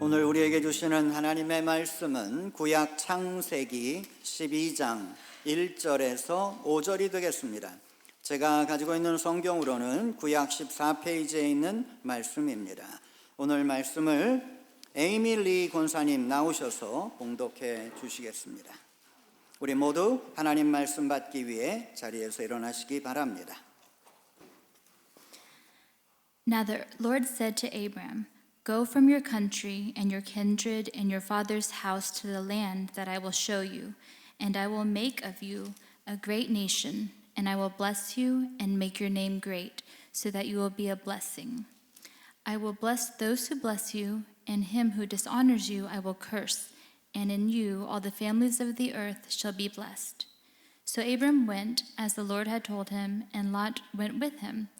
오늘 우리에게 주시는 하나님의 말씀은 구약 창세기 12장 1절에서 5절이 되겠습니다. 제가 가지고 있는 성경으로는 구약 14페이지에 있는 말씀입니다. 오늘 말씀을 에이미 리 권사님 나오셔서 봉독해 주시겠습니다. 우리 모두 하나님 말씀 받기 위해 자리에서 일어나시기 바랍니다. Now the Lord said to Abram, Go from your country and your kindred and your father's house to the land that I will show you, and I will make of you a great nation, and I will bless you and make your name great, so that you will be a blessing. I will bless those who bless you, and him who dishonors you I will curse, and in you all the families of the earth shall be blessed. So Abram went as the Lord had told him, and Lot went with him.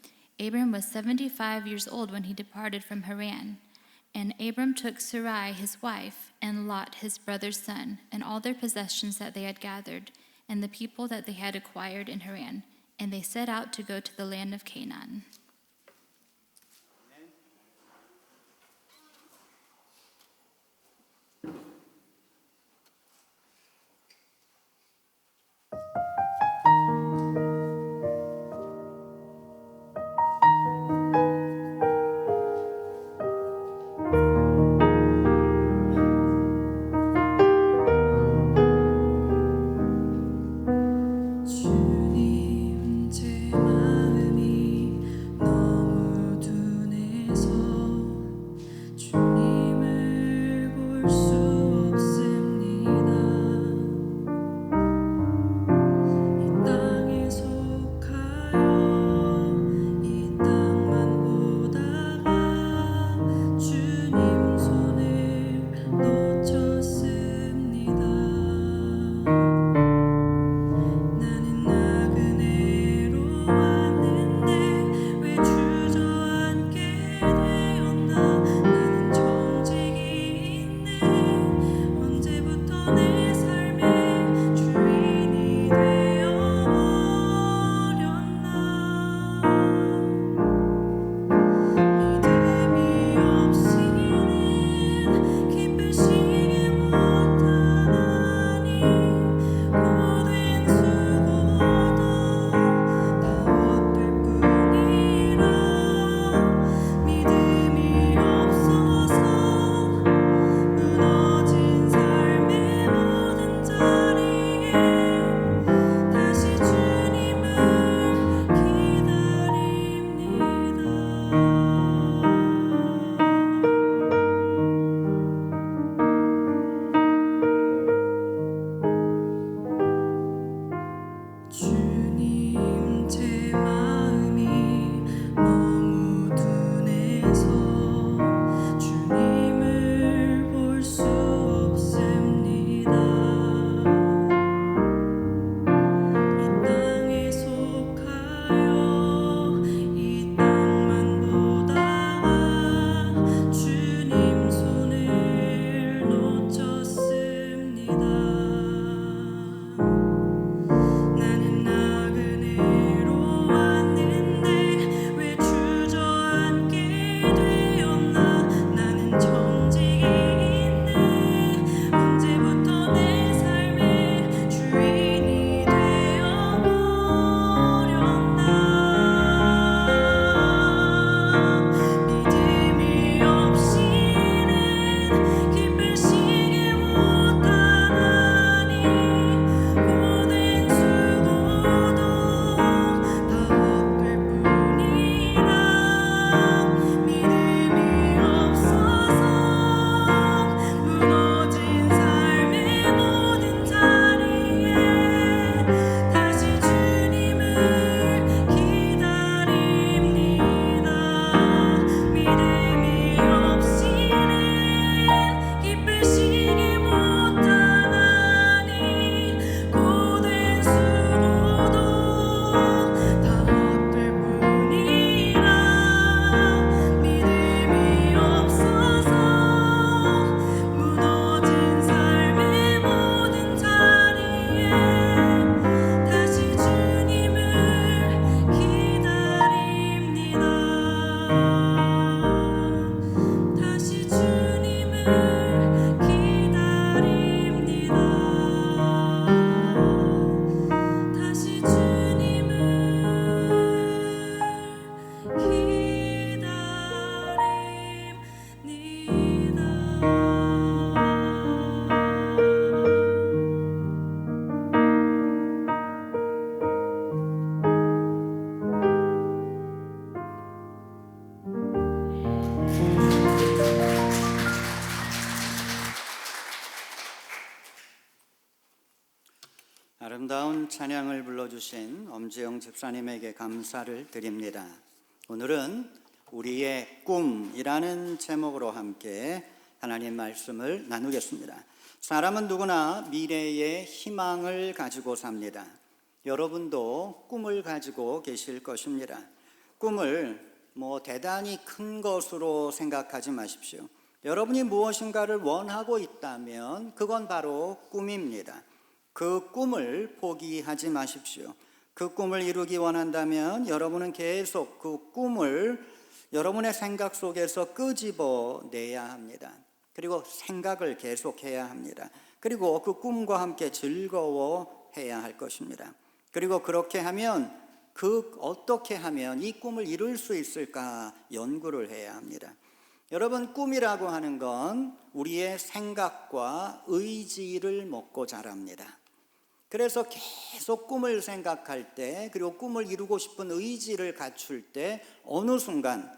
Abram was 75 years old when he departed from Haran. And Abram took Sarai his wife, and Lot his brother's son, and all their possessions that they had gathered, and the people that they had acquired in Haran, and they set out to go to the land of Canaan. 믿음이 없이는 기쁘시게 못하나 아름다운 찬양을 불러주신 엄지영 집사님에게 감사를 드립니다. 오늘은 우리의 꿈이라는 제목으로 함께 하나님 말씀을 나누겠습니다. 사람은 누구나 미래의 희망을 가지고 삽니다. 여러분도 꿈을 가지고 계실 것입니다. 꿈을 대단히 큰 것으로 생각하지 마십시오. 여러분이 무엇인가를 원하고 있다면 그건 바로 꿈입니다. 그 꿈을 포기하지 마십시오. 그 꿈을 이루기 원한다면 여러분은 계속 그 꿈을 여러분의 생각 속에서 끄집어내야 합니다. 그리고 생각을 계속해야 합니다. 그리고 그 꿈과 함께 즐거워해야 할 것입니다. 그리고 그렇게 하면 어떻게 하면 이 꿈을 이룰 수 있을까 연구를 해야 합니다. 여러분, 꿈이라고 하는 건 우리의 생각과 의지를 먹고 자랍니다. 그래서 계속 꿈을 생각할 때, 그리고 꿈을 이루고 싶은 의지를 갖출 때 어느 순간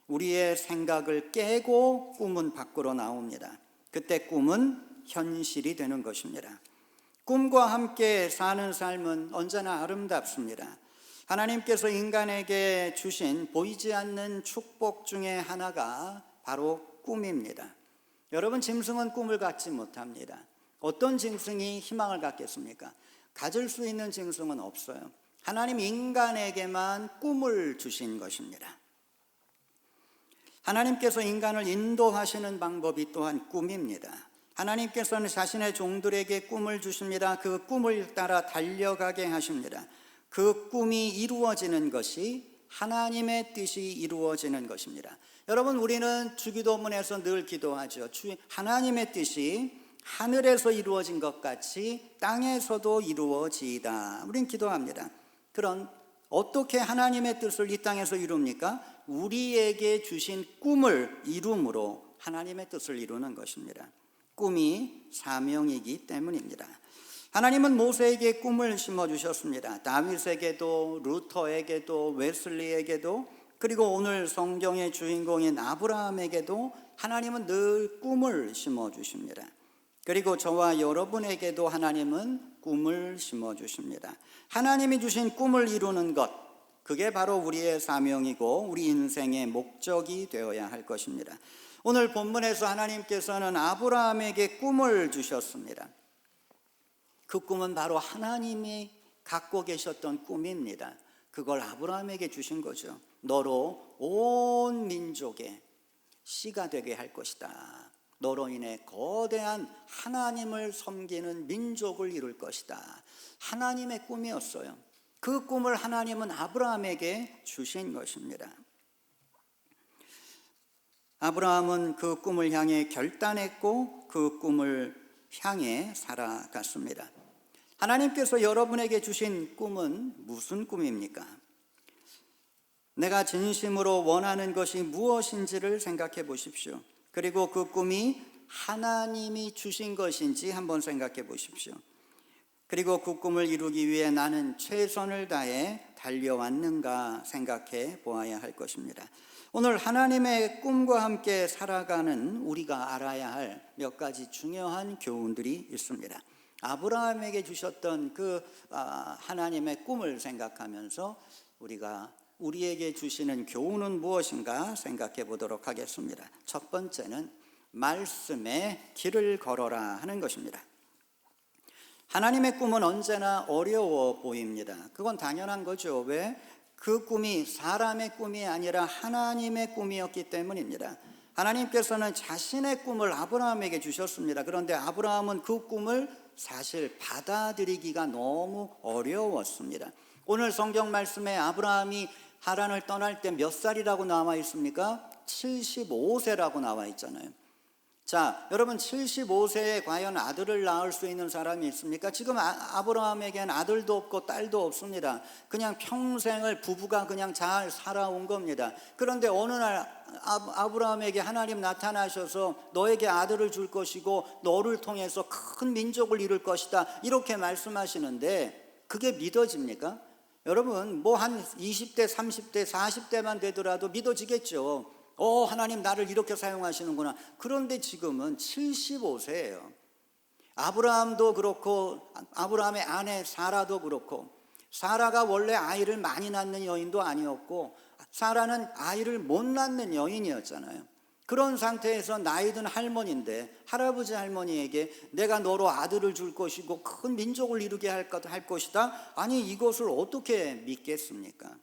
우리의 생각을 깨고 꿈은 밖으로 나옵니다. 그때 꿈은 현실이 되는 것입니다. 꿈과 함께 사는 삶은 언제나 아름답습니다. 하나님께서 인간에게 주신 보이지 않는 축복 중에 하나가 바로 꿈입니다. 여러분, 짐승은 꿈을 갖지 못합니다. 어떤 짐승이 희망을 갖겠습니까? 가질 수 있는 짐승은 없어요. 하나님 인간에게만 꿈을 주신 것입니다. 하나님께서 인간을 인도하시는 방법이 또한 꿈입니다. 하나님께서는 자신의 종들에게 꿈을 주십니다. 그 꿈을 따라 달려가게 하십니다. 그 꿈이 이루어지는 것이 하나님의 뜻이 이루어지는 것입니다. 여러분, 우리는 주기도문에서 늘 기도하죠. 하나님의 뜻이 하늘에서 이루어진 것 같이 땅에서도 이루어지이다. 우린 기도합니다. 그런 어떻게 하나님의 뜻을 이 땅에서 이룹니까? 우리에게 주신 꿈을 이룸으로 하나님의 뜻을 이루는 것입니다. 꿈이 사명이기 때문입니다. 하나님은 모세에게 꿈을 심어주셨습니다. 다윗에게도, 루터에게도, 웨슬리에게도, 그리고 오늘 성경의 주인공인 아브라함에게도 하나님은 늘 꿈을 심어주십니다. 그리고 저와 여러분에게도 하나님은 꿈을 심어주십니다. 하나님이 주신 꿈을 이루는 것, 그게 바로 우리의 사명이고 우리 인생의 목적이 되어야 할 것입니다. 오늘 본문에서 하나님께서는 아브라함에게 꿈을 주셨습니다. 그 꿈은 바로 하나님이 갖고 계셨던 꿈입니다. 그걸 아브라함에게 주신 거죠. 너로 온 민족의 씨가 되게 할 것이다. 너로 인해 거대한 하나님을 섬기는 민족을 이룰 것이다. 하나님의 꿈이었어요. 그 꿈을 하나님은 아브라함에게 주신 것입니다. 아브라함은 그 꿈을 향해 결단했고 그 꿈을 향해 살아갔습니다. 하나님께서 여러분에게 주신 꿈은 무슨 꿈입니까? 내가 진심으로 원하는 것이 무엇인지를 생각해 보십시오. 그리고 그 꿈이 하나님이 주신 것인지 한번 생각해 보십시오. 그리고 그 꿈을 이루기 위해 나는 최선을 다해 달려왔는가 생각해 보아야 할 것입니다. 오늘 하나님의 꿈과 함께 살아가는 우리가 알아야 할 몇 가지 중요한 교훈들이 있습니다. 아브라함에게 주셨던 그 하나님의 꿈을 생각하면서 우리에게 주시는 교훈은 무엇인가 생각해 보도록 하겠습니다. 첫 번째는 말씀의 길을 걸어라 하는 것입니다. 하나님의 꿈은 언제나 어려워 보입니다. 그건 당연한 거죠. 왜? 그 꿈이 사람의 꿈이 아니라 하나님의 꿈이었기 때문입니다. 하나님께서는 자신의 꿈을 아브라함에게 주셨습니다. 그런데 아브라함은 그 꿈을 사실 받아들이기가 너무 어려웠습니다. 오늘 성경 말씀에 아브라함이 하란을 떠날 때 몇 살이라고 나와 있습니까? 75세라고 나와 있잖아요. 자, 여러분 75세에 과연 아들을 낳을 수 있는 사람이 있습니까? 지금 아브라함에게는 아들도 없고 딸도 없습니다. 그냥 평생을 부부가 그냥 잘 살아온 겁니다. 그런데 어느 날 아브라함에게 하나님 나타나셔서 너에게 아들을 줄 것이고 너를 통해서 큰 민족을 이룰 것이다 이렇게 말씀하시는데 그게 믿어집니까? 여러분 한 20대, 30대, 40대만 되더라도 믿어지겠죠. 하나님 나를 이렇게 사용하시는구나. 그런데 지금은 75세예요. 아브라함도 그렇고 아브라함의 아내 사라도 그렇고, 사라가 원래 아이를 많이 낳는 여인도 아니었고 사라는 아이를 못 낳는 여인이었잖아요. 그런 상태에서 나이든 할머니인데 할아버지 할머니에게 내가 너로 아들을 줄 것이고 큰 민족을 이루게 할 것이다. 아니 이것을 어떻게 믿겠습니까?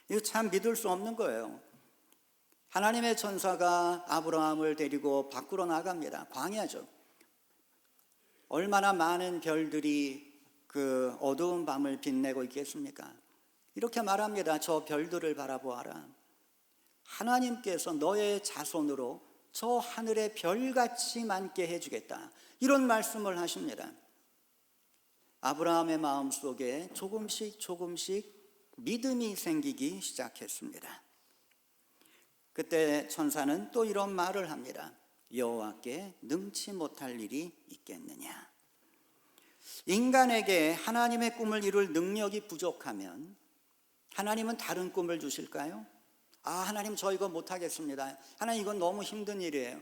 이거 참 믿을 수 없는 거예요. 하나님의 천사가 아브라함을 데리고 밖으로 나갑니다. 광야죠. 얼마나 많은 별들이 그 어두운 밤을 빛내고 있겠습니까? 이렇게 말합니다. 저 별들을 바라보아라. 하나님께서 너의 자손으로 저 하늘의 별같이 많게 해주겠다. 이런 말씀을 하십니다. 아브라함의 마음속에 조금씩 믿음이 생기기 시작했습니다. 그때 천사는 또 이런 말을 합니다. 여호와께 능치 못할 일이 있겠느냐. 인간에게 하나님의 꿈을 이룰 능력이 부족하면 하나님은 다른 꿈을 주실까요? 하나님 저 이거 못하겠습니다. 하나님 이건 너무 힘든 일이에요.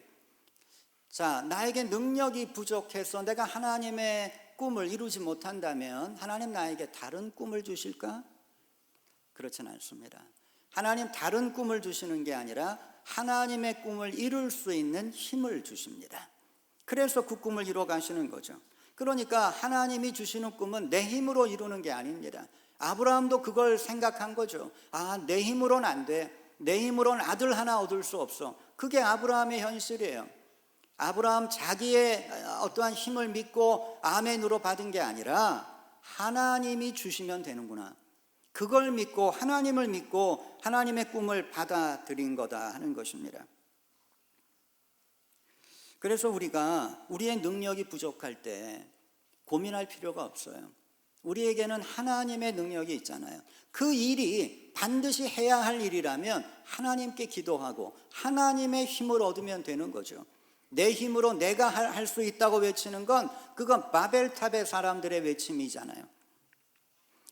자, 나에게 능력이 부족해서 내가 하나님의 꿈을 이루지 못한다면 하나님 나에게 다른 꿈을 주실까? 그렇진 않습니다. 하나님 다른 꿈을 주시는 게 아니라 하나님의 꿈을 이룰 수 있는 힘을 주십니다. 그래서 그 꿈을 이뤄 가시는 거죠. 그러니까 하나님이 주시는 꿈은 내 힘으로 이루는 게 아닙니다. 아브라함도 그걸 생각한 거죠. 내 힘으로는 안 돼. 내 힘으로는 아들 하나 얻을 수 없어. 그게 아브라함의 현실이에요. 아브라함 자기의 어떠한 힘을 믿고 아멘으로 받은 게 아니라 하나님이 주시면 되는구나. 그걸 믿고 하나님을 믿고 하나님의 꿈을 받아들인 거다 하는 것입니다. 그래서 우리가 우리의 능력이 부족할 때 고민할 필요가 없어요. 우리에게는 하나님의 능력이 있잖아요. 그 일이 반드시 해야 할 일이라면 하나님께 기도하고 하나님의 힘을 얻으면 되는 거죠. 내 힘으로 내가 할 수 있다고 외치는 건 그건 바벨탑의 사람들의 외침이잖아요.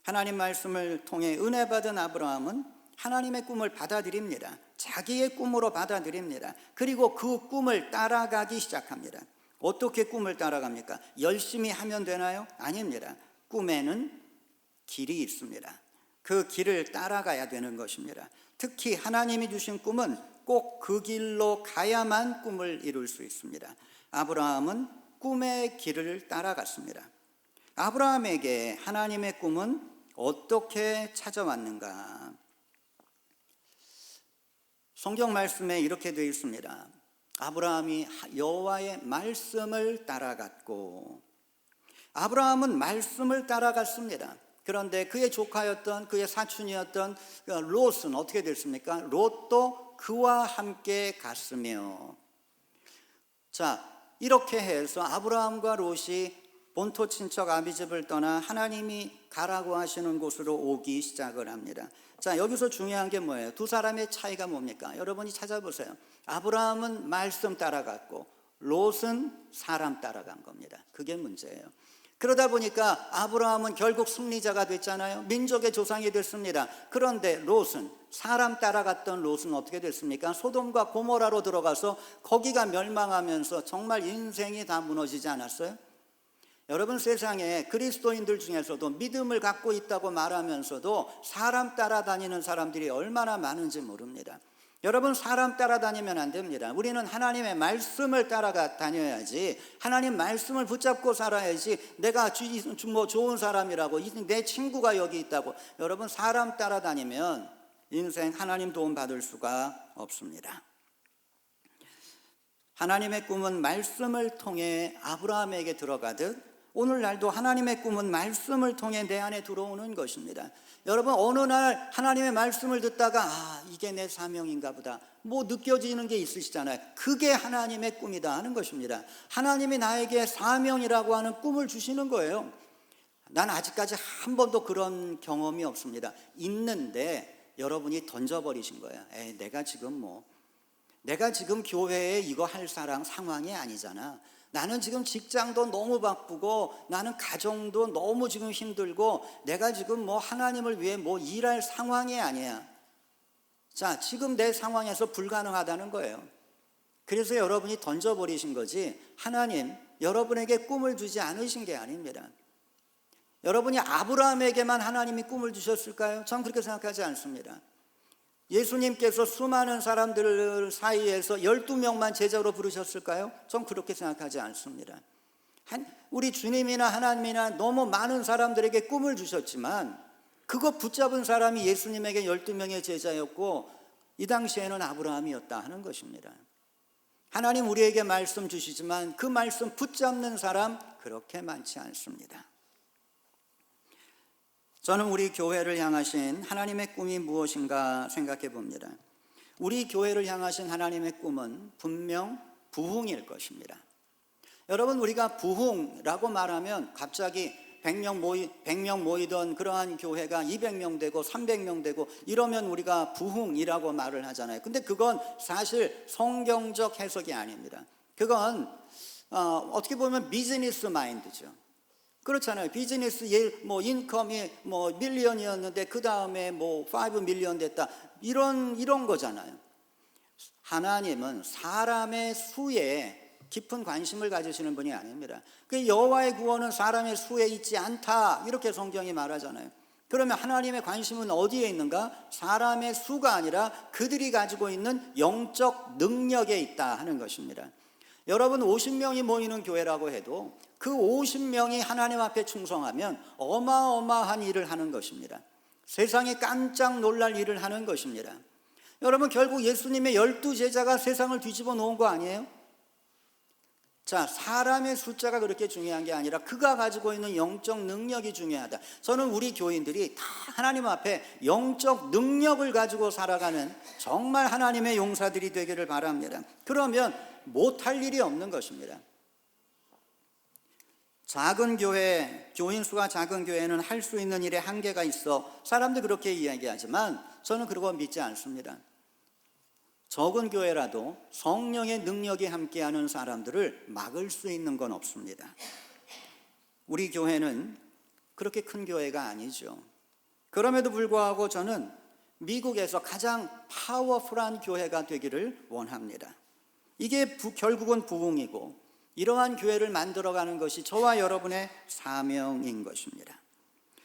하나님 말씀을 통해 은혜 받은 아브라함은 하나님의 꿈을 받아들입니다. 자기의 꿈으로 받아들입니다. 그리고 그 꿈을 따라가기 시작합니다. 어떻게 꿈을 따라갑니까? 열심히 하면 되나요? 아닙니다. 꿈에는 길이 있습니다. 그 길을 따라가야 되는 것입니다. 특히 하나님이 주신 꿈은 꼭 그 길로 가야만 꿈을 이룰 수 있습니다. 아브라함은 꿈의 길을 따라갔습니다. 아브라함에게 하나님의 꿈은 어떻게 찾아왔는가? 성경 말씀에 이렇게 되어 있습니다. 아브라함이 여호와의 말씀을 따라갔고, 아브라함은 말씀을 따라갔습니다. 그런데 그의 조카였던 그의 사촌이었던 롯은 어떻게 됐습니까? 롯도 그와 함께 갔으며. 자, 이렇게 해서 아브라함과 롯이 본토 친척 아비집을 떠나 하나님이 가라고 하시는 곳으로 오기 시작을 합니다. 자, 여기서 중요한 게 뭐예요? 두 사람의 차이가 뭡니까? 여러분이 찾아보세요. 아브라함은 말씀 따라갔고 롯은 사람 따라간 겁니다. 그게 문제예요. 그러다 보니까 아브라함은 결국 승리자가 됐잖아요. 민족의 조상이 됐습니다. 그런데 롯은, 사람 따라갔던 롯은 어떻게 됐습니까? 소돔과 고모라로 들어가서 거기가 멸망하면서 정말 인생이 다 무너지지 않았어요? 여러분, 세상에 그리스도인들 중에서도 믿음을 갖고 있다고 말하면서도 사람 따라다니는 사람들이 얼마나 많은지 모릅니다. 여러분, 사람 따라다니면 안 됩니다. 우리는 하나님의 말씀을 다녀야지, 하나님 말씀을 붙잡고 살아야지. 내가 좋은 사람이라고, 내 친구가 여기 있다고, 여러분 사람 따라다니면 인생 하나님 도움 받을 수가 없습니다. 하나님의 꿈은 말씀을 통해 아브라함에게 들어가듯 오늘날도 하나님의 꿈은 말씀을 통해 내 안에 들어오는 것입니다. 여러분, 어느 날 하나님의 말씀을 듣다가 이게 내 사명인가 보다 뭐 느껴지는 게 있으시잖아요. 그게 하나님의 꿈이다 하는 것입니다. 하나님이 나에게 사명이라고 하는 꿈을 주시는 거예요. 난 아직까지 한 번도 그런 경험이 없습니다. 있는데 여러분이 던져버리신 거예요. 내가 지금 교회에 이거 할 상황이 아니잖아. 나는 지금 직장도 너무 바쁘고 나는 가정도 너무 지금 힘들고 내가 지금 하나님을 위해 일할 상황이 아니야. 자, 지금 내 상황에서 불가능하다는 거예요. 그래서 여러분이 던져버리신 거지, 하나님 여러분에게 꿈을 주지 않으신 게 아닙니다. 여러분이 아브라함에게만 하나님이 꿈을 주셨을까요? 전 그렇게 생각하지 않습니다. 예수님께서 수많은 사람들 사이에서 12명만 제자로 부르셨을까요? 전 그렇게 생각하지 않습니다. 우리 주님이나 하나님이나 너무 많은 사람들에게 꿈을 주셨지만 그거 붙잡은 사람이 예수님에게 12명의 제자였고 이 당시에는 아브라함이었다 하는 것입니다. 하나님 우리에게 말씀 주시지만 그 말씀 붙잡는 사람 그렇게 많지 않습니다. 저는 우리 교회를 향하신 하나님의 꿈이 무엇인가 생각해 봅니다. 우리 교회를 향하신 하나님의 꿈은 분명 부흥일 것입니다. 여러분, 우리가 부흥이라고 말하면 갑자기 100명 모이던 그러한 교회가 200명 되고 300명 되고 이러면 우리가 부흥이라고 말을 하잖아요. 근데 그건 사실 성경적 해석이 아닙니다. 그건 어떻게 보면 비즈니스 마인드죠. 그렇잖아요. 비즈니스 인컴이 밀리언이었는데 그 다음에 5 밀리언 됐다. 이런 거잖아요. 하나님은 사람의 수에 깊은 관심을 가지시는 분이 아닙니다. 그 여호와의 구원은 사람의 수에 있지 않다 이렇게 성경이 말하잖아요. 그러면 하나님의 관심은 어디에 있는가? 사람의 수가 아니라 그들이 가지고 있는 영적 능력에 있다 하는 것입니다. 여러분 50명이 모이는 교회라고 해도 그 50명이 하나님 앞에 충성하면 어마어마한 일을 하는 것입니다. 세상이 깜짝 놀랄 일을 하는 것입니다. 여러분 결국 예수님의 12제자가 세상을 뒤집어 놓은 거 아니에요? 자, 사람의 숫자가 그렇게 중요한 게 아니라 그가 가지고 있는 영적 능력이 중요하다. 저는 우리 교인들이 다 하나님 앞에 영적 능력을 가지고 살아가는 정말 하나님의 용사들이 되기를 바랍니다. 그러면 못할 일이 없는 것입니다. 작은 교회, 교인 수가 작은 교회는 할 수 있는 일에 한계가 있어 사람들 그렇게 이야기하지만 저는 그러고 믿지 않습니다. 적은 교회라도 성령의 능력이 함께하는 사람들을 막을 수 있는 건 없습니다. 우리 교회는 그렇게 큰 교회가 아니죠. 그럼에도 불구하고 저는 미국에서 가장 파워풀한 교회가 되기를 원합니다. 이게 결국은 부흥이고 이러한 교회를 만들어가는 것이 저와 여러분의 사명인 것입니다.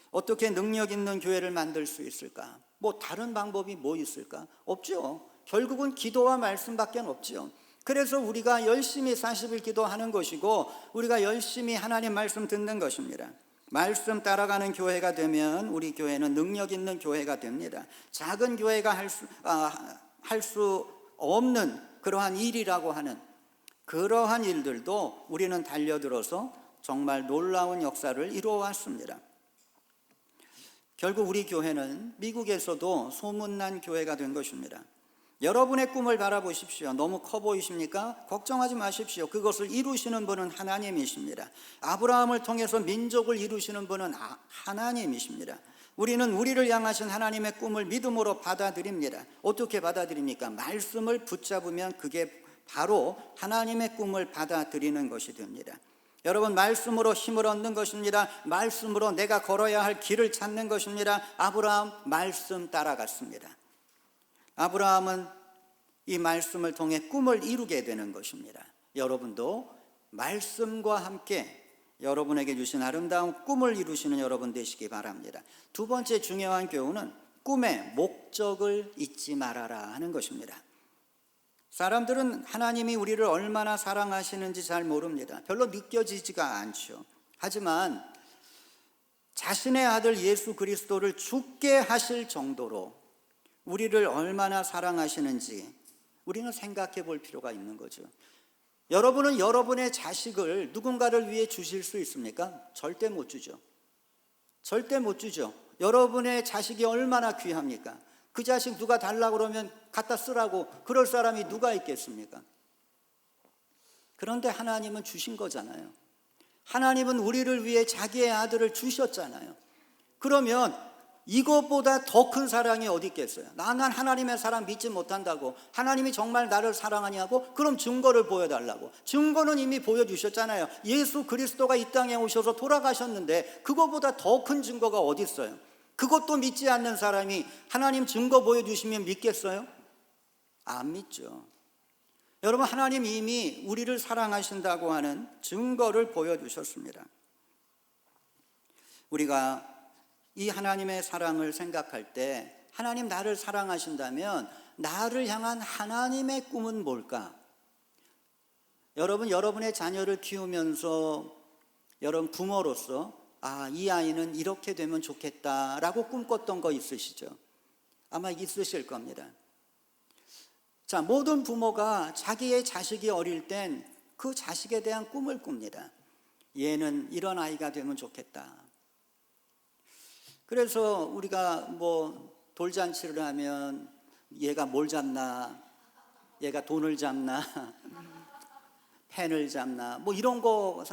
어떻게 능력 있는 교회를 만들 수 있을까? 다른 방법이 있을까? 없죠. 결국은 기도와 말씀밖에 없죠. 그래서 우리가 열심히 40일 기도하는 것이고 우리가 열심히 하나님 말씀 듣는 것입니다. 말씀 따라가는 교회가 되면 우리 교회는 능력 있는 교회가 됩니다. 작은 교회가 할 수 없는 그러한 일이라고 하는 그러한 일들도 우리는 달려들어서 정말 놀라운 역사를 이루어왔습니다. 결국 우리 교회는 미국에서도 소문난 교회가 된 것입니다. 여러분의 꿈을 바라보십시오. 너무 커 보이십니까? 걱정하지 마십시오. 그것을 이루시는 분은 하나님이십니다. 아브라함을 통해서 민족을 이루시는 분은 하나님이십니다. 우리는 우리를 향하신 하나님의 꿈을 믿음으로 받아들입니다. 어떻게 받아들입니까? 말씀을 붙잡으면 그게 바로 하나님의 꿈을 받아들이는 것이 됩니다. 여러분 말씀으로 힘을 얻는 것입니다. 말씀으로 내가 걸어야 할 길을 찾는 것입니다. 아브라함 말씀 따라갔습니다. 아브라함은 이 말씀을 통해 꿈을 이루게 되는 것입니다. 여러분도 말씀과 함께 여러분에게 주신 아름다운 꿈을 이루시는 여러분 되시기 바랍니다. 두 번째 중요한 교훈은 꿈의 목적을 잊지 말아라 하는 것입니다. 사람들은 하나님이 우리를 얼마나 사랑하시는지 잘 모릅니다. 별로 느껴지지가 않죠. 하지만 자신의 아들 예수 그리스도를 죽게 하실 정도로 우리를 얼마나 사랑하시는지 우리는 생각해 볼 필요가 있는 거죠. 여러분은 여러분의 자식을 누군가를 위해 주실 수 있습니까? 절대 못 주죠. 절대 못 주죠. 여러분의 자식이 얼마나 귀합니까? 그 자식 누가 달라고 그러면 갖다 쓰라고 그럴 사람이 누가 있겠습니까? 그런데 하나님은 주신 거잖아요. 하나님은 우리를 위해 자기의 아들을 주셨잖아요. 그러면 이것보다 더 큰 사랑이 어디 있겠어요? 난 하나님의 사랑 믿지 못한다고, 하나님이 정말 나를 사랑하냐고? 그럼 증거를 보여달라고. 증거는 이미 보여주셨잖아요. 예수 그리스도가 이 땅에 오셔서 돌아가셨는데 그것보다 더 큰 증거가 어디 있어요? 그것도 믿지 않는 사람이 하나님 증거 보여주시면 믿겠어요? 안 믿죠. 여러분, 하나님 이미 우리를 사랑하신다고 하는 증거를 보여주셨습니다. 우리가 이 하나님의 사랑을 생각할 때, 하나님 나를 사랑하신다면 나를 향한 하나님의 꿈은 뭘까? 여러분, 여러분의 자녀를 키우면서 여러분 부모로서 이 아이는 이렇게 되면 좋겠다라고 꿈꿨던 거 있으시죠? 아마 있으실 겁니다. 자, 모든 부모가 자기의 자식이 어릴 땐 그 자식에 대한 꿈을 꿉니다. 얘는 이런 아이가 되면 좋겠다. 그래서 우리가 돌잔치를 하면 얘가 뭘 잡나, 얘가 돈을 잡나, 펜을 잡나, 이런 거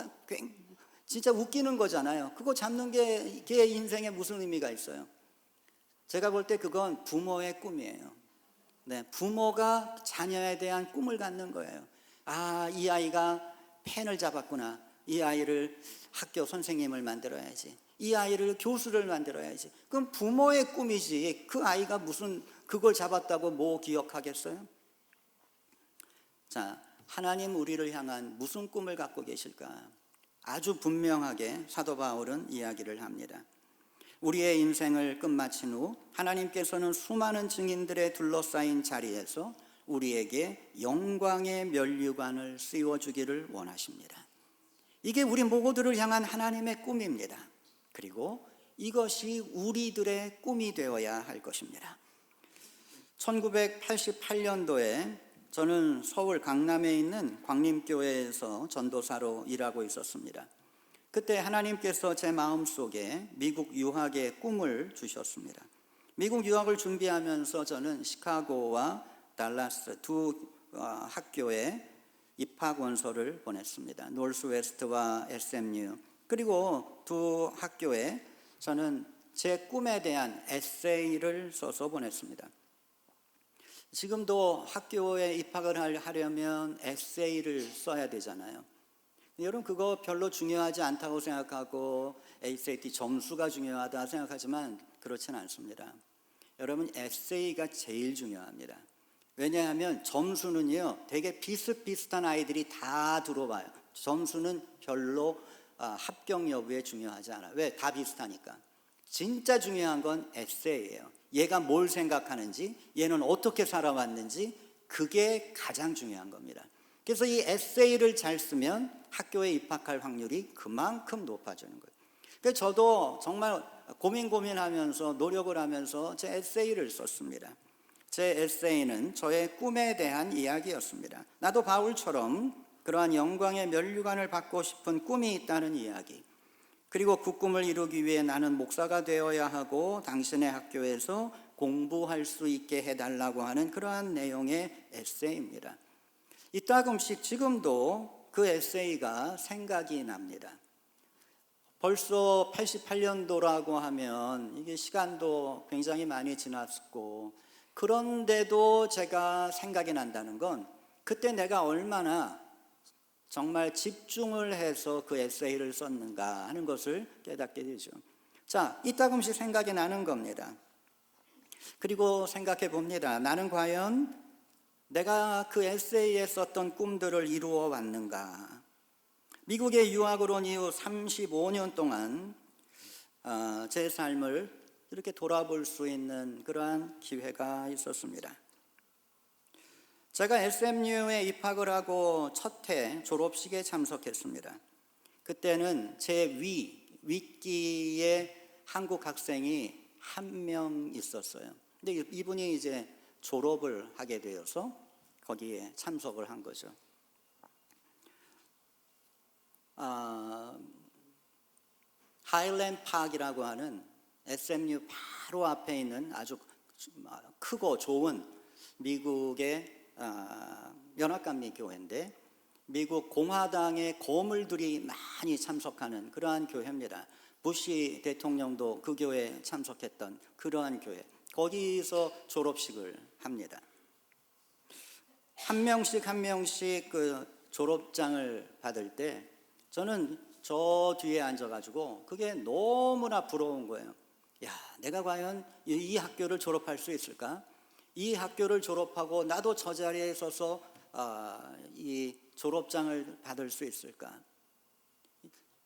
진짜 웃기는 거잖아요. 그거 잡는 게 걔 인생에 무슨 의미가 있어요? 제가 볼 때 그건 부모의 꿈이에요. 네, 부모가 자녀에 대한 꿈을 갖는 거예요. 이 아이가 펜을 잡았구나. 이 아이를 학교 선생님을 만들어야지. 이 아이를 교수를 만들어야지. 그럼 부모의 꿈이지. 그 아이가 무슨 그걸 잡았다고 뭐 기억하겠어요? 자, 하나님 우리를 향한 무슨 꿈을 갖고 계실까? 아주 분명하게 사도 바울은 이야기를 합니다. 우리의 인생을 끝마친 후 하나님께서는 수많은 증인들에 둘러싸인 자리에서 우리에게 영광의 면류관을 씌워주기를 원하십니다. 이게 우리 모두를 향한 하나님의 꿈입니다. 그리고 이것이 우리들의 꿈이 되어야 할 것입니다. 1988년도에 저는 서울 강남에 있는 광림교회에서 전도사로 일하고 있었습니다. 그때 하나님께서 제 마음속에 미국 유학의 꿈을 주셨습니다. 미국 유학을 준비하면서 저는 시카고와 달라스 두 학교에 입학 원서를 보냈습니다. 노스웨스트와 SMU. 그리고 두 학교에 저는 제 꿈에 대한 에세이를 써서 보냈습니다. 지금도 학교에 입학을 하려면 에세이를 써야 되잖아요. 여러분, 그거 별로 중요하지 않다고 생각하고 SAT 점수가 중요하다 생각하지만 그렇지는 않습니다. 여러분, 에세이가 제일 중요합니다. 왜냐하면 점수는요, 되게 비슷비슷한 아이들이 다 들어봐요. 점수는 별로 합격 여부에 중요하지 않아요. 왜? 다 비슷하니까. 진짜 중요한 건 에세이예요. 얘가 뭘 생각하는지, 얘는 어떻게 살아왔는지, 그게 가장 중요한 겁니다. 그래서 이 에세이를 잘 쓰면 학교에 입학할 확률이 그만큼 높아지는 거예요. 그래서 저도 정말 고민하면서 노력을 하면서 제 에세이를 썼습니다. 제 에세이는 저의 꿈에 대한 이야기였습니다. 나도 바울처럼 그러한 영광의 면류관을 받고 싶은 꿈이 있다는 이야기, 그리고 그 꿈을 이루기 위해 나는 목사가 되어야 하고 당신의 학교에서 공부할 수 있게 해달라고 하는 그러한 내용의 에세이입니다. 이따금씩 지금도 그 에세이가 생각이 납니다. 벌써 88년도라고 하면 이게 시간도 굉장히 많이 지났고, 그런데도 제가 생각이 난다는 건 그때 내가 얼마나 정말 집중을 해서 그 에세이를 썼는가 하는 것을 깨닫게 되죠. 자, 이따금씩 생각이 나는 겁니다. 그리고 생각해 봅니다. 나는 과연 내가 그 에세이에 썼던 꿈들을 이루어 왔는가? 미국에 유학을 온 이후 35년 동안 제 삶을 이렇게 돌아볼 수 있는 그러한 기회가 있었습니다. 제가 SMU에 입학을 하고 첫 해 졸업식에 참석했습니다. 그때는 제 윗기에 한국 학생이 한 명 있었어요. 근데 이분이 이제 졸업을 하게 되어서 거기에 참석을 한 거죠. 하일랜드 파크라고 하는 SMU 바로 앞에 있는 아주 크고 좋은 미국의 연합감리 교회인데, 미국 공화당의 거물들이 많이 참석하는 그러한 교회입니다. 부시 대통령도 그 교회에 참석했던 그러한 교회, 거기서 졸업식을 합니다. 한 명씩 그 졸업장을 받을 때 저는 저 뒤에 앉아가지고 그게 너무나 부러운 거예요. 야, 내가 과연 이 학교를 졸업할 수 있을까? 이 학교를 졸업하고 나도 저 자리에 서서 이 졸업장을 받을 수 있을까?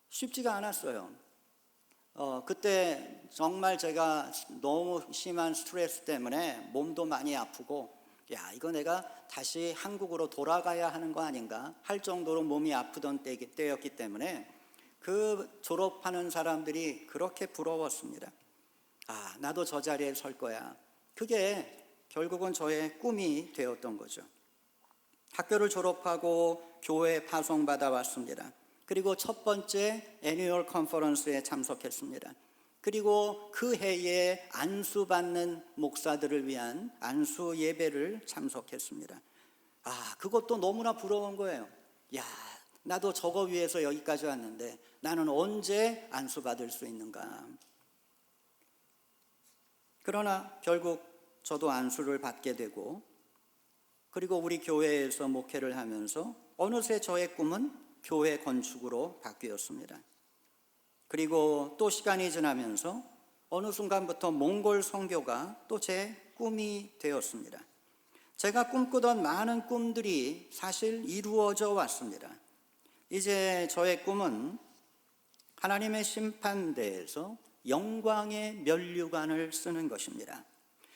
쉽지가 않았어요. 그때 정말 제가 너무 심한 스트레스 때문에 몸도 많이 아프고, 이거 내가 다시 한국으로 돌아가야 하는 거 아닌가 할 정도로 몸이 아프던 때였기 때문에 그 졸업하는 사람들이 그렇게 부러웠습니다. 나도 저 자리에 설 거야. 그게 결국은 저의 꿈이 되었던 거죠. 학교를 졸업하고 교회에 파송받아 왔습니다. 그리고 첫 번째 애뉴얼 컨퍼런스에 참석했습니다. 그리고 그 해에 안수받는 목사들을 위한 안수 예배를 참석했습니다. 그것도 너무나 부러운 거예요. 나도 저거 위해서 여기까지 왔는데 나는 언제 안수받을 수 있는가? 그러나 결국 저도 안수를 받게 되고, 그리고 우리 교회에서 목회를 하면서 어느새 저의 꿈은 교회 건축으로 바뀌었습니다. 그리고 또 시간이 지나면서 어느 순간부터 몽골 선교가 또 제 꿈이 되었습니다. 제가 꿈꾸던 많은 꿈들이 사실 이루어져 왔습니다. 이제 저의 꿈은 하나님의 심판대에서 영광의 면류관을 쓰는 것입니다.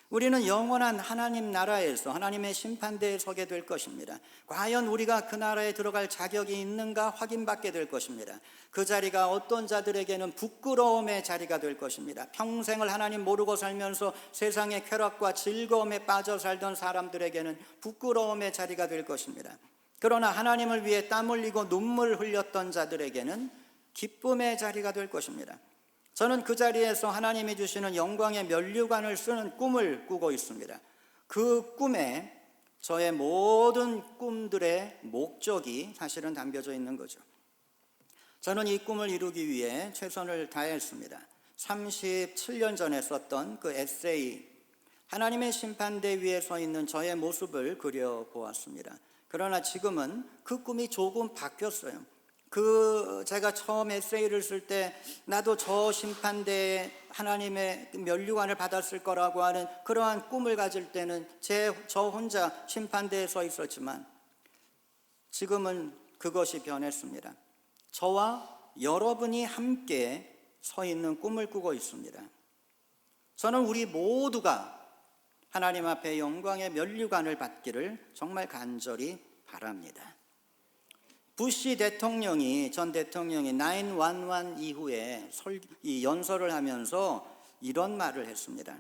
우리는 영원한 하나님 나라에서 하나님의 심판대에 서게 될 것입니다. 과연 우리가 그 나라에 들어갈 자격이 있는가 확인받게 될 것입니다. 그 자리가 어떤 자들에게는 부끄러움의 자리가 될 것입니다. 평생을 하나님 모르고 살면서 세상의 쾌락과 즐거움에 빠져 살던 사람들에게는 부끄러움의 자리가 될 것입니다. 그러나 하나님을 위해 땀 흘리고 눈물 흘렸던 자들에게는 기쁨의 자리가 될 것입니다. 저는 그 자리에서 하나님이 주시는 영광의 면류관을 쓰는 꿈을 꾸고 있습니다. 그 꿈에 저의 모든 꿈들의 목적이 사실은 담겨져 있는 거죠. 저는 이 꿈을 이루기 위해 최선을 다했습니다. 37년 전에 썼던 그 에세이, 하나님의 심판대 위에 서 있는 저의 모습을 그려보았습니다. 그러나 지금은 그 꿈이 조금 바뀌었어요. 제가 처음 에세이를 쓸 때 나도 저 심판대에 하나님의 면류관을 받았을 거라고 하는 그러한 꿈을 가질 때는 저 혼자 심판대에 서 있었지만 지금은 그것이 변했습니다. 저와 여러분이 함께 서 있는 꿈을 꾸고 있습니다. 저는 우리 모두가 하나님 앞에 영광의 면류관을 받기를 정말 간절히 바랍니다. 부시 전 대통령이 9/11 이후에 이 연설을 하면서 이런 말을 했습니다.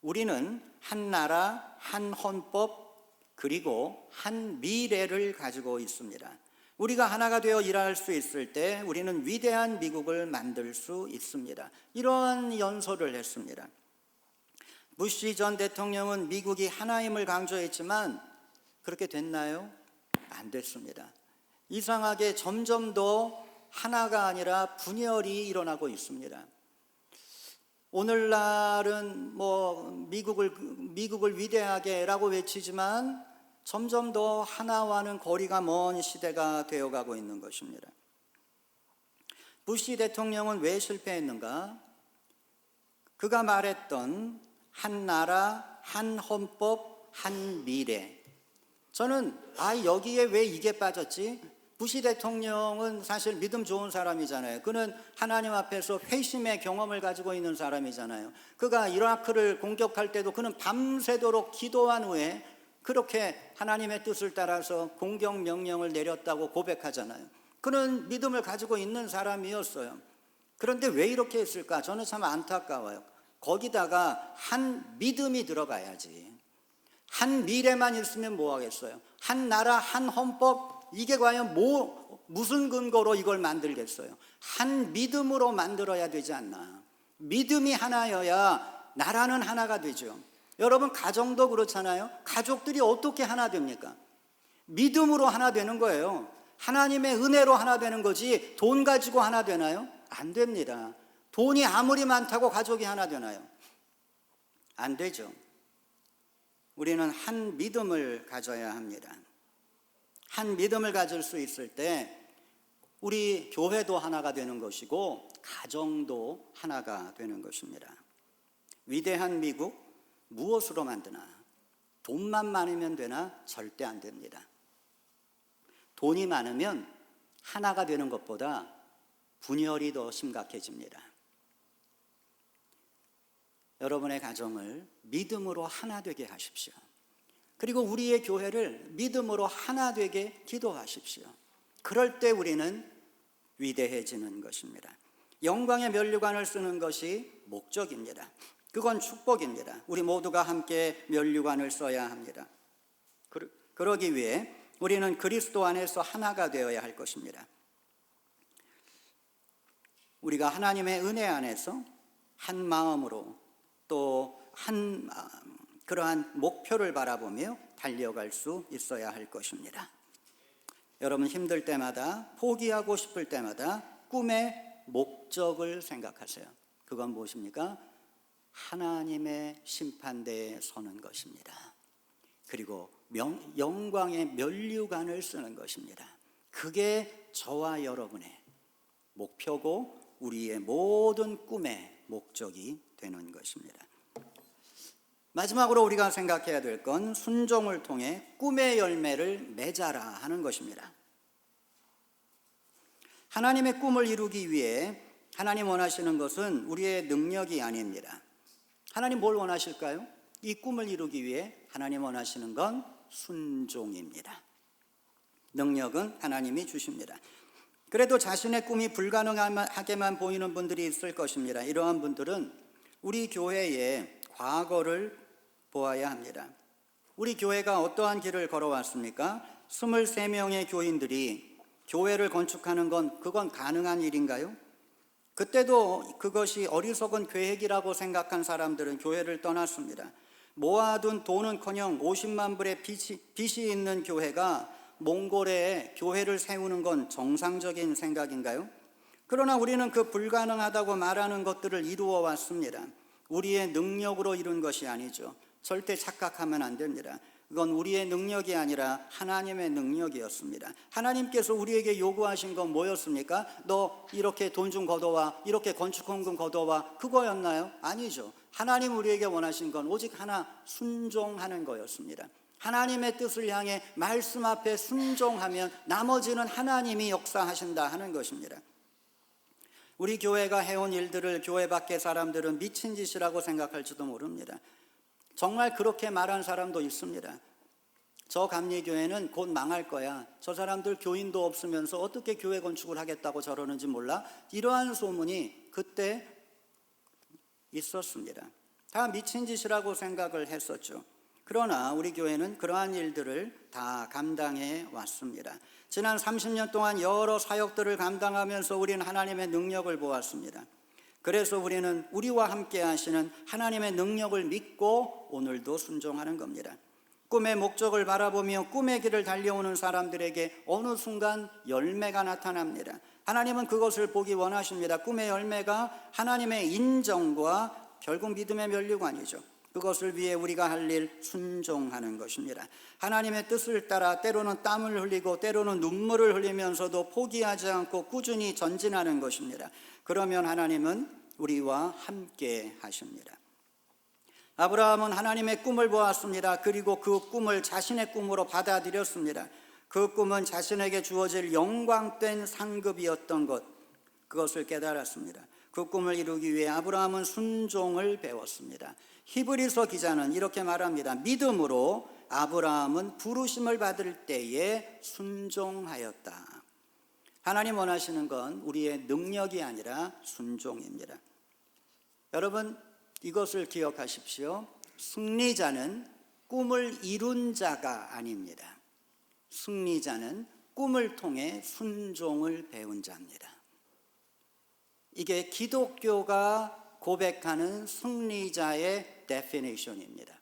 우리는 한 나라, 한 헌법, 그리고 한 미래를 가지고 있습니다. 우리가 하나가 되어 일할 수 있을 때 우리는 위대한 미국을 만들 수 있습니다. 이러한 연설을 했습니다. 부시 전 대통령은 미국이 하나임을 강조했지만 그렇게 됐나요? 안 됐습니다. 이상하게 점점 더 하나가 아니라 분열이 일어나고 있습니다. 오늘날은 미국을 위대하게라고 외치지만 점점 더 하나와는 거리가 먼 시대가 되어가고 있는 것입니다. 부시 대통령은 왜 실패했는가? 그가 말했던 한 나라, 한 헌법, 한 미래. 저는 여기에 왜 이게 빠졌지? 부시 대통령은 사실 믿음 좋은 사람이잖아요. 그는 하나님 앞에서 회심의 경험을 가지고 있는 사람이잖아요. 그가 이라크를 공격할 때도 그는 밤새도록 기도한 후에 그렇게 하나님의 뜻을 따라서 공격 명령을 내렸다고 고백하잖아요. 그는 믿음을 가지고 있는 사람이었어요. 그런데 왜 이렇게 했을까? 저는 참 안타까워요. 거기다가 한 믿음이 들어가야지. 한 미래만 있으면 뭐 하겠어요? 한 나라, 한 헌법, 이게 과연 무슨 근거로 이걸 만들겠어요? 한 믿음으로 만들어야 되지 않나? 믿음이 하나여야 나라는 하나가 되죠. 여러분, 가정도 그렇잖아요. 가족들이 어떻게 하나 됩니까? 믿음으로 하나 되는 거예요. 하나님의 은혜로 하나 되는 거지 돈 가지고 하나 되나요? 안 됩니다. 돈이 아무리 많다고 가족이 하나 되나요? 안 되죠. 우리는 한 믿음을 가져야 합니다. 한 믿음을 가질 수 있을 때 우리 교회도 하나가 되는 것이고 가정도 하나가 되는 것입니다. 위대한 미국 무엇으로 만드나? 돈만 많으면 되나? 절대 안 됩니다. 돈이 많으면 하나가 되는 것보다 분열이 더 심각해집니다. 여러분의 가정을 믿음으로 하나 되게 하십시오. 그리고 우리의 교회를 믿음으로 하나 되게 기도하십시오. 그럴 때 우리는 위대해지는 것입니다. 영광의 면류관을 쓰는 것이 목적입니다. 그건 축복입니다. 우리 모두가 함께 면류관을 써야 합니다. 그러기 위해 우리는 그리스도 안에서 하나가 되어야 할 것입니다. 우리가 하나님의 은혜 안에서 한 마음으로 또 그러한 목표를 바라보며 달려갈 수 있어야 할 것입니다. 여러분 힘들 때마다 포기하고 싶을 때마다 꿈의 목적을 생각하세요. 그건 무엇입니까? 하나님의 심판대에 서는 것입니다. 그리고 영광의 면류관을 쓰는 것입니다. 그게 저와 여러분의 목표고 우리의 모든 꿈의 목적이 되는 것입니다. 마지막으로 우리가 생각해야 될 건 순종을 통해 꿈의 열매를 맺어라 하는 것입니다. 하나님의 꿈을 이루기 위해 하나님 원하시는 것은 우리의 능력이 아닙니다. 하나님 뭘 원하실까요? 이 꿈을 이루기 위해 하나님 원하시는 건 순종입니다. 능력은 하나님이 주십니다. 그래도 자신의 꿈이 불가능하게만 보이는 분들이 있을 것입니다. 이러한 분들은 우리 교회의 과거를 보아야 합니다. 우리 교회가 어떠한 길을 걸어왔습니까? 23명의 교인들이 교회를 건축하는 그건 가능한 일인가요? 그때도 그것이 어리석은 계획이라고 생각한 사람들은 교회를 떠났습니다. 모아둔 돈은커녕 50만 불의 빚이 있는 교회가 몽골에 교회를 세우는 건 정상적인 생각인가요? 그러나 우리는 그 불가능하다고 말하는 것들을 이루어 왔습니다. 우리의 능력으로 이룬 것이 아니죠. 절대 착각하면 안 됩니다. 그건 우리의 능력이 아니라 하나님의 능력이었습니다. 하나님께서 우리에게 요구하신 건 뭐였습니까? 너 이렇게 돈 좀 걷어와, 이렇게 건축헌금 걷어와, 그거였나요? 아니죠. 하나님 우리에게 원하신 건 오직 하나, 순종하는 거였습니다. 하나님의 뜻을 향해 말씀 앞에 순종하면 나머지는 하나님이 역사하신다 하는 것입니다. 우리 교회가 해온 일들을 교회 밖의 사람들은 미친 짓이라고 생각할지도 모릅니다. 정말 그렇게 말한 사람도 있습니다. 저 감리교회는 곧 망할 거야. 저 사람들 교인도 없으면서 어떻게 교회 건축을 하겠다고 저러는지 몰라. 이러한 소문이 그때 있었습니다. 다 미친 짓이라고 생각을 했었죠. 그러나 우리 교회는 그러한 일들을 다 감당해 왔습니다. 지난 30년 동안 여러 사역들을 감당하면서 우리는 하나님의 능력을 보았습니다. 그래서 우리는 우리와 함께 하시는 하나님의 능력을 믿고 오늘도 순종하는 겁니다. 꿈의 목적을 바라보며 꿈의 길을 달려오는 사람들에게 어느 순간 열매가 나타납니다. 하나님은 그것을 보기 원하십니다. 꿈의 열매가 하나님의 인정과 결국 믿음의 면류관이죠. 그것을 위해 우리가 할 일 순종하는 것입니다. 하나님의 뜻을 따라 때로는 땀을 흘리고 때로는 눈물을 흘리면서도 포기하지 않고 꾸준히 전진하는 것입니다. 그러면 하나님은 우리와 함께 하십니다. 아브라함은 하나님의 꿈을 보았습니다. 그리고 그 꿈을 자신의 꿈으로 받아들였습니다. 그 꿈은 자신에게 주어질 영광된 상급이었던 그것을 깨달았습니다. 그 꿈을 이루기 위해 아브라함은 순종을 배웠습니다. 히브리서 기자는 이렇게 말합니다. 믿음으로 아브라함은 부르심을 받을 때에 순종하였다. 하나님 원하시는 건 우리의 능력이 아니라 순종입니다. 여러분 이것을 기억하십시오. 승리자는 꿈을 이룬 자가 아닙니다. 승리자는 꿈을 통해 순종을 배운 자입니다. 이게 기독교가 고백하는 승리자의 definition입니다.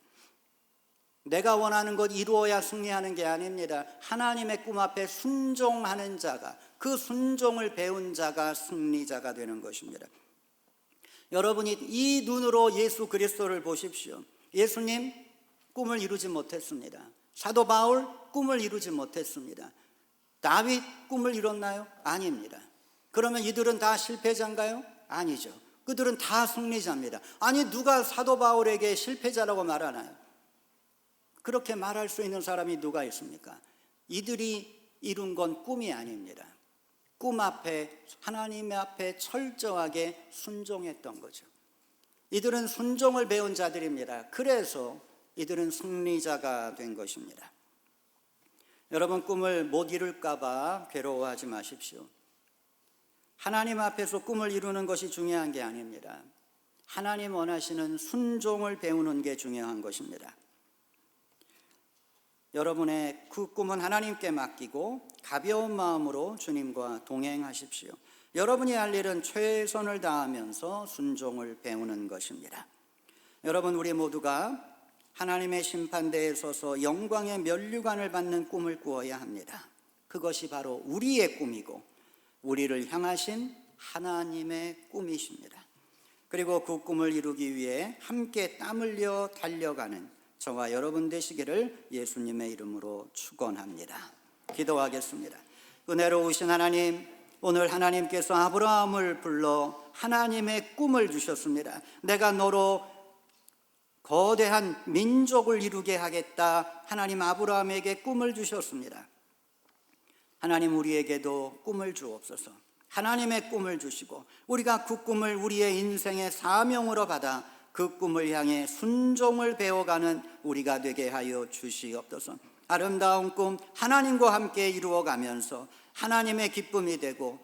내가 원하는 것 이루어야 승리하는 게 아닙니다. 하나님의 꿈 앞에 순종하는 자가, 그 순종을 배운 자가 승리자가 되는 것입니다. 여러분이 이 눈으로 예수 그리스도를 보십시오. 예수님 꿈을 이루지 못했습니다. 사도 바울 꿈을 이루지 못했습니다. 다윗 꿈을 이뤘나요? 아닙니다. 그러면 이들은 다 실패자인가요? 아니죠. 그들은 다 승리자입니다. 아니 누가 사도 바울에게 실패자라고 말하나요? 그렇게 말할 수 있는 사람이 누가 있습니까? 이들이 이룬 건 꿈이 아닙니다. 꿈 앞에, 하나님 앞에 철저하게 순종했던 거죠. 이들은 순종을 배운 자들입니다. 그래서 이들은 승리자가 된 것입니다. 여러분, 꿈을 못 이룰까 봐 괴로워하지 마십시오. 하나님 앞에서 꿈을 이루는 것이 중요한 게 아닙니다. 하나님 원하시는 순종을 배우는 게 중요한 것입니다. 여러분의 그 꿈은 하나님께 맡기고 가벼운 마음으로 주님과 동행하십시오. 여러분이 할 일은 최선을 다하면서 순종을 배우는 것입니다. 여러분, 우리 모두가 하나님의 심판대에 서서 영광의 면류관을 받는 꿈을 꾸어야 합니다. 그것이 바로 우리의 꿈이고 우리를 향하신 하나님의 꿈이십니다. 그리고 그 꿈을 이루기 위해 함께 땀 흘려 달려가는 저와 여러분 되시기를 예수님의 이름으로 축원합니다. 기도하겠습니다. 은혜로우신 하나님, 오늘 하나님께서 아브라함을 불러 하나님의 꿈을 주셨습니다. 내가 너로 거대한 민족을 이루게 하겠다. 하나님 아브라함에게 꿈을 주셨습니다. 하나님, 우리에게도 꿈을 주옵소서. 하나님의 꿈을 주시고 우리가 그 꿈을 우리의 인생의 사명으로 받아 그 꿈을 향해 순종을 배워가는 우리가 되게 하여 주시옵소서. 아름다운 꿈 하나님과 함께 이루어가면서 하나님의 기쁨이 되고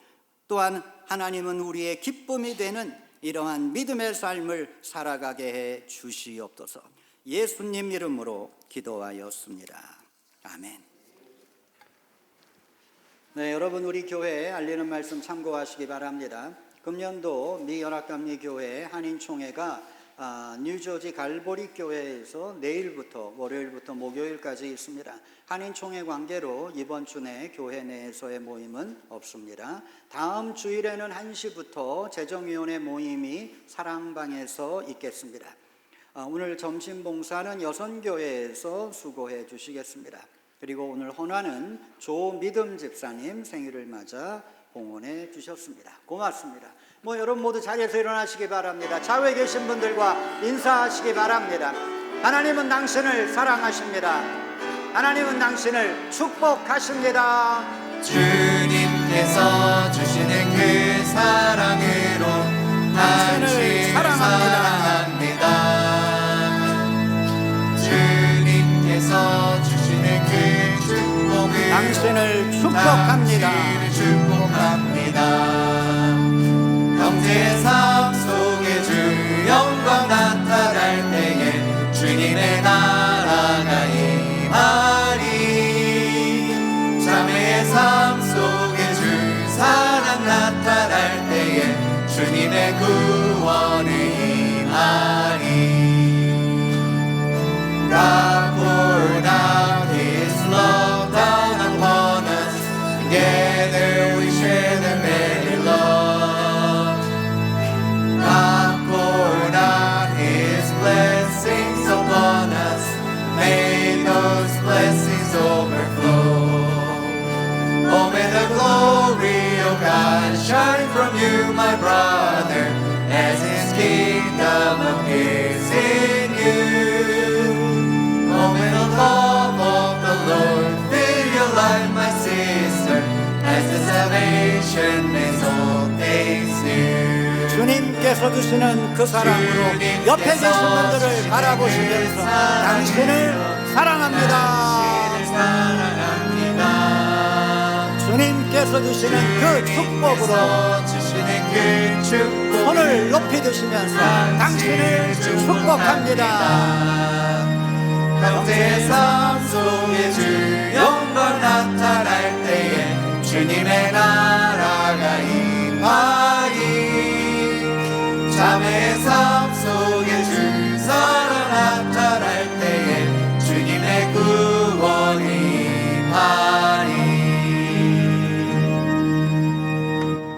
또한 하나님은 우리의 기쁨이 되는 이러한 믿음의 삶을 살아가게 해 주시옵소서. 예수님 이름으로 기도하였습니다. 아멘. 네, 여러분, 우리 교회에 알리는 말씀 참고하시기 바랍니다. 금년도 미 연합감리교회 한인총회가 뉴저지 갈보리 교회에서 내일부터 월요일부터 목요일까지 있습니다. 한인총회 관계로 이번 주 내 교회 내에서의 모임은 없습니다. 다음 주일에는 1시부터 재정위원회 모임이 사랑방에서 있겠습니다. 오늘 점심 봉사는 여선교회에서 수고해 주시겠습니다. 그리고 오늘 헌화는 조믿음 집사님 생일을 맞아 봉헌해 주셨습니다. 고맙습니다. 여러분 모두 자리에서 일어나시기 바랍니다. 좌우에 계신 분들과 인사하시기 바랍니다. 하나님은 당신을 사랑하십니다. 하나님은 당신을 축복하십니다. 주님께서 주시는 그 사랑으로 당신을 사랑합니다. 주님께서 주시는 그 축복으로 당신을 축복합니다. 형제의 삶 속에 주 영광 나타날 때에 주님의 나라가 임하리. 자매의 삶 속에 주 사랑 나타날 때에 주님의 구원이 임하리. God poured out His love down upon us. Together we share the very love. God poured out His blessings upon us. May those blessings overflow. Oh, may the glory of God shine from you, my brother, as His kingdom appears in you. Oh, may the love of the Lord fill your life, my sister, as the salvation is all things new. 주님께서 주시는 그 사랑으로 옆에 계신 분들을 바라보시면서 당신을 사랑합니다. 주님께서 주시는 그 축복으로 손을 높이 드시면서 당신을 축복합니다. 형제의 삶 속에 주 영광 나타날 때에 주님의 나라가 임하리. 자매의 삶 속에 주 사랑 나타날 때에 주님의 구원이 임하리.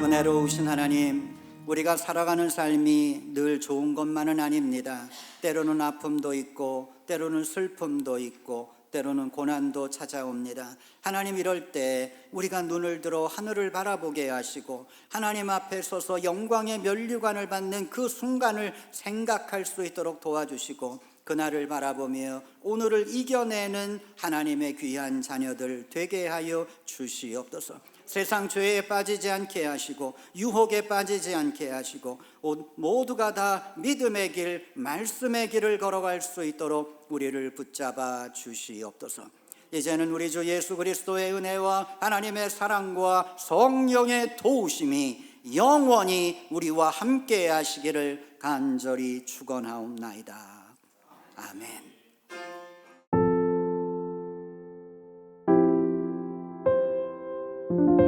은혜로우신 하나님, 우리가 살아가는 삶이 늘 좋은 것만은 아닙니다. 때로는 아픔도 있고 때로는 슬픔도 있고 때로는 고난도 찾아옵니다. 하나님, 이럴 때 우리가 눈을 들어 하늘을 바라보게 하시고 하나님 앞에 서서 영광의 면류관을 받는 그 순간을 생각할 수 있도록 도와주시고 그날을 바라보며 오늘을 이겨내는 하나님의 귀한 자녀들 되게 하여 주시옵소서. 세상 죄에 빠지지 않게 하시고 유혹에 빠지지 않게 하시고 모두가 다 믿음의 길, 말씀의 길을 걸어갈 수 있도록 우리를 붙잡아 주시옵소서. 이제는 우리 주 예수 그리스도의 은혜와 하나님의 사랑과 성령의 도우심이 영원히 우리와 함께 하시기를 간절히 축원하옵나이다. 아멘. thank you